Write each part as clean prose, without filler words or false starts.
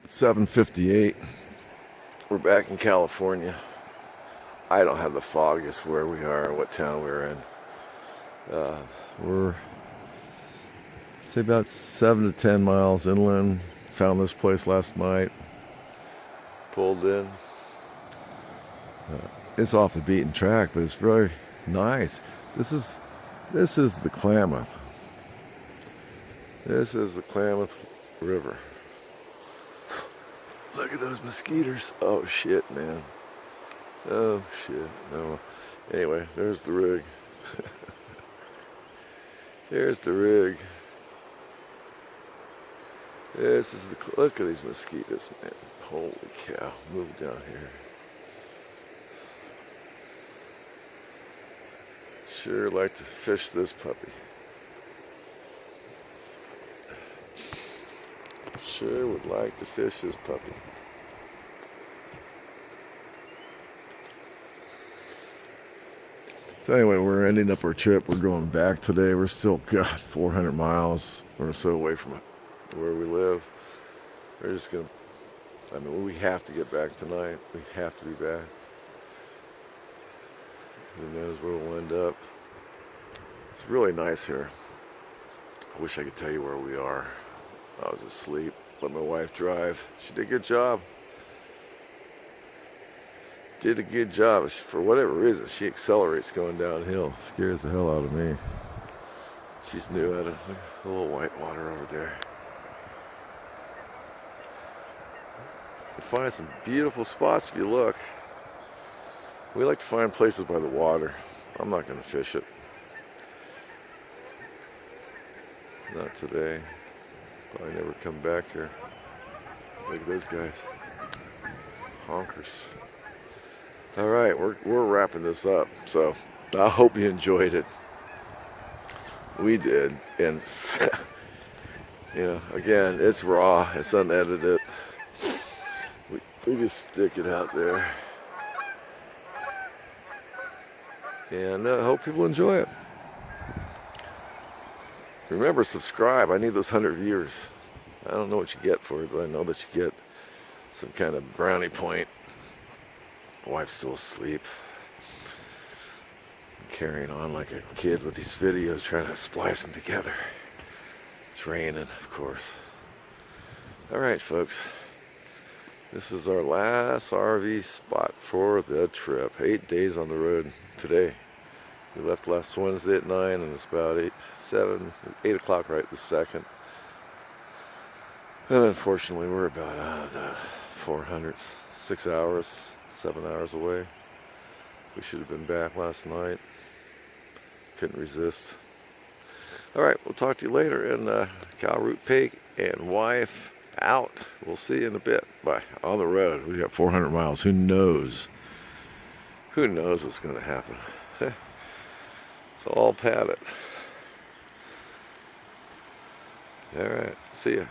7:58. We're back in California. I don't have the foggiest where we are, what town we're in. We're say about 7 to 10 miles inland. Found this place last night. Pulled in. It's off the beaten track, but it's very nice. This is the Klamath. This is the Klamath River. Look at those mosquitoes. Oh shit, man. Oh shit. No. Anyway, there's the rig. Here's the rig. This is the, look at these mosquitoes, man. Holy cow. Move down here. Sure like to fish this puppy. Sure would like to fish this puppy. So anyway, we're ending up our trip. We're going back today. We're still, God, 400 miles or so away from where we live. We're just going to, I mean, we have to get back tonight. We have to be back. Who knows where we'll end up. It's really nice here. I wish I could tell you where we are. I was asleep. Let my wife drive. She did a good job. Did a good job. For whatever reason, she accelerates going downhill. Scares the hell out of me. She's new at it. A little white water over there. You find some beautiful spots if you look. We like to find places by the water. I'm not going to fish it. Not today. Probably never come back here. Look at those guys. Honkers. All right, we're wrapping this up. So I hope you enjoyed it. We did. And you know, again, it's raw. It's unedited. We just stick it out there. And I hope people enjoy it. Remember, subscribe. I need those 100 viewers. I don't know what you get for it, but I know that you get some kind of brownie point. My wife's still asleep. I'm carrying on like a kid with these videos, trying to splice them together. It's raining, of course. All right, folks. This is our last RV spot for the trip. 8 days on the road today. We left last Wednesday at 9, and it's about 8 o'clock right this second. And unfortunately, we're about 6 hours, 7 hours away. We should have been back last night. Couldn't resist. All right, we'll talk to you later. And Cal Root Pig and wife out. We'll see you in a bit. Bye. On the road. We got 400 miles. Who knows? Who knows what's going to happen? It's all padded. All right. See ya.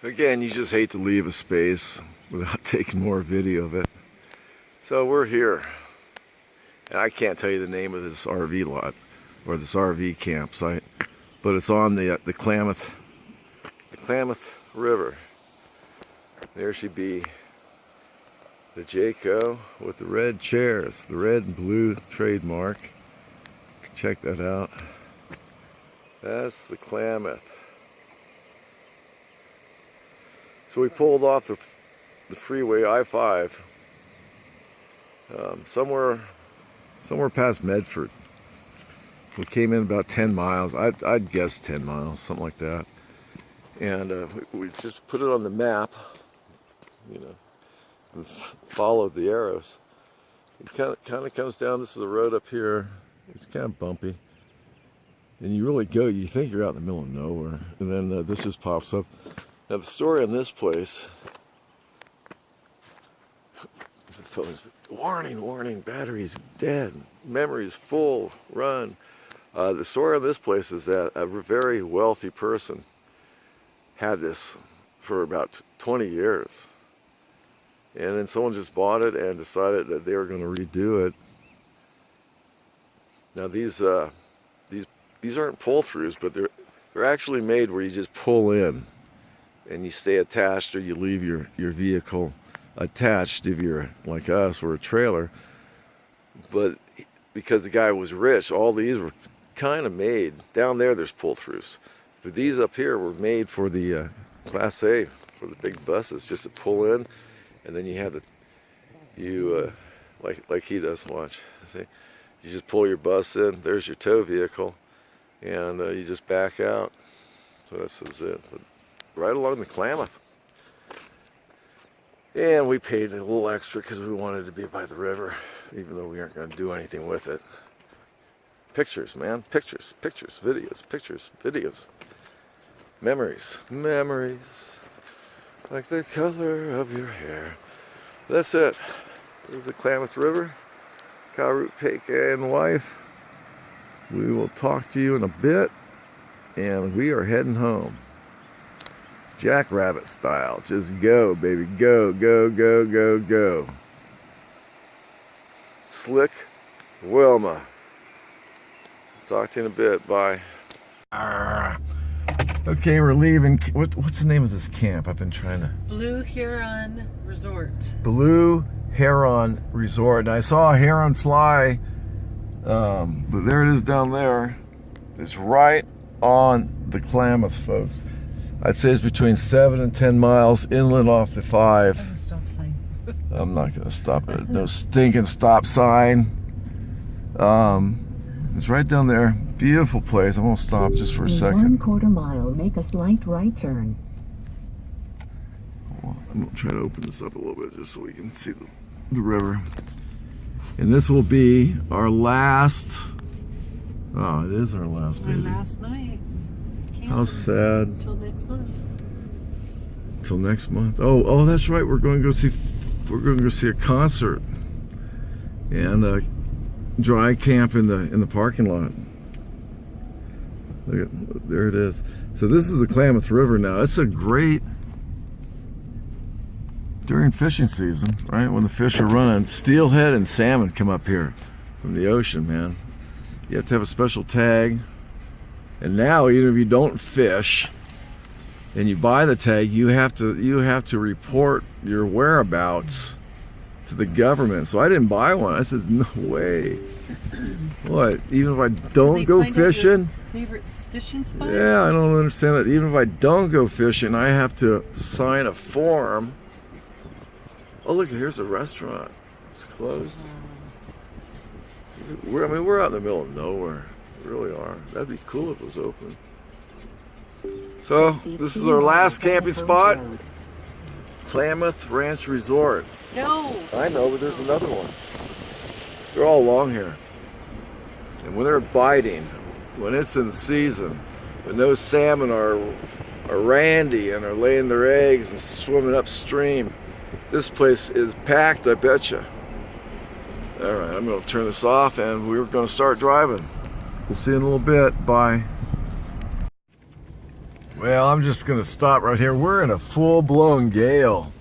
Again, you just hate to leave a space without taking more video of it. So we're here. And I can't tell you the name of this RV lot or this RV campsite, but it's on the Klamath River. There she be. The Jayco with the red chairs, the red and blue trademark. Check that out. That's the Klamath. So we pulled off the freeway I-5 somewhere past Medford. We came in about 10 miles. I'd guess 10 miles, something like that. And we just put it on the map, you know, and followed the arrows. It kind of comes down. This is a road up here. It's kind of bumpy, and you really go. You think you're out in the middle of nowhere, and then this just pops up. Now the story on this place. Warning, warning! Battery's dead. Memory's full. Run. The story on this place is that a very wealthy person had this for about 20 years. And then someone just bought it and decided that they were going to redo it. Now these these aren't pull-throughs, but they're actually made where you just pull in and you stay attached, or you leave your vehicle attached if you're like us, or a trailer. But because the guy was rich, all these were kind of made. Down there's pull-throughs. But these up here were made for the Class A, for the big buses, just to pull in, and then you have like he does, watch. See? You just pull your bus in, there's your tow vehicle, and you just back out. So this is it. But right along the Klamath. And we paid a little extra because we wanted to be by the river, even though we aren't going to do anything with it. Pictures, man. Pictures, videos. Memories. Like the color of your hair. That's it. This is the Klamath River. Root Cake and wife. We will talk to you in a bit. And we are heading home. Jackrabbit style. Just go, baby. Go, go, go, go, go. Slick Wilma. Talk to you in a bit. Bye. Okay, we're leaving. What's the name of this camp? I've been trying to... Blue Heron Resort. Blue Heron Resort. And I saw a heron fly, but there it is down there. It's right on the Klamath, folks. I'd say it's between 7 and 10 miles inland off the 5. There's a stop sign. I'm not going to stop it. No stinking stop sign. It's right down there. Beautiful place. I'm going to stop just for a second. 1/4 mile, make a slight right turn. I'm going to try to open this up a little bit just so we can see the river. And this will be our last... Oh, it is our last, baby. Our last night. How sad. Till next month. Till next month. Oh, that's right. We're going to go see a concert and dry camp in the parking lot. Look at, there it is. So this is the Klamath River now. It's a great, during fishing season, right? When the fish are running, steelhead and salmon come up here from the ocean, man. You have to have a special tag. And now, even if you don't fish and you buy the tag, you have to report your whereabouts to the government. So I didn't buy one. I said, no way. What? Even if I don't go fishing? Favorite fishing spot? Yeah, I don't understand that. Even if I don't go fishing, I have to sign a form. Oh, look, here's a restaurant. It's closed. We're out in the middle of nowhere. We really are. That'd be cool if it was open. So, this is our last camping spot. Klamath Ranch Resort. No. I know, but there's another one. They're all along here. And when they're biting, when it's in season, when those salmon are randy and are laying their eggs and swimming upstream, this place is packed, I betcha. All right, I'm going to turn this off and we're going to start driving. We'll see you in a little bit. Bye. Well, I'm just going to stop right here. We're in a full-blown gale.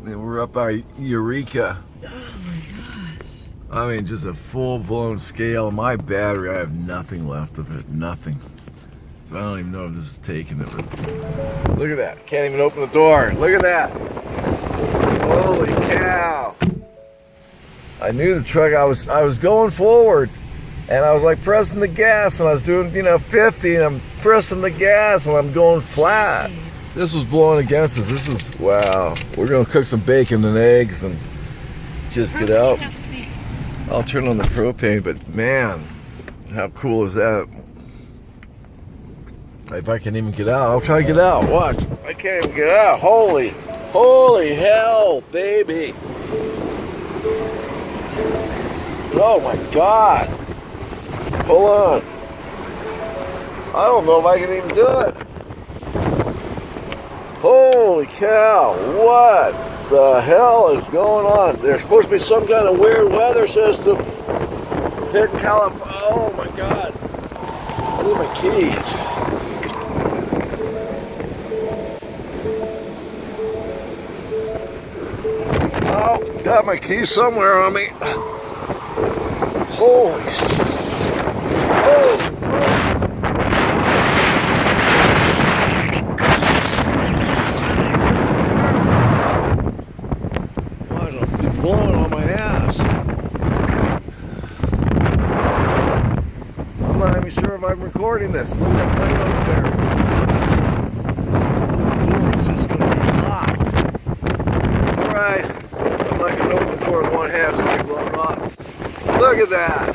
And we're up by Eureka. Oh my gosh. I mean, just a full-blown scale. My battery, I have nothing left of it. Nothing. So I don't even know if this is taking it. But look at that. Can't even open the door. Look at that. Holy cow. I knew the truck, I was going forward and I was like pressing the gas and I was doing, 50 and I'm pressing the gas and I'm going flat. Jeez. This was blowing against us. This is, wow. We're going to cook some bacon and eggs and just get out. I'll turn on the propane, but man, how cool is that? If I can even get out, I'll try to get out. Watch. I can't even get out. Holy hell, baby. Oh my God. Hold on. I don't know if I can even do it. Holy cow. What the hell is going on? There's supposed to be some kind of weird weather system here in California. Oh my God. I need my keys. Oh, got my keys somewhere on me. Holy shit. Oh. even sure if I'm recording this. Look at that plane over there. This is hot. Alright. I'm not going to open the door with one hand so I can blow it off. Look at that.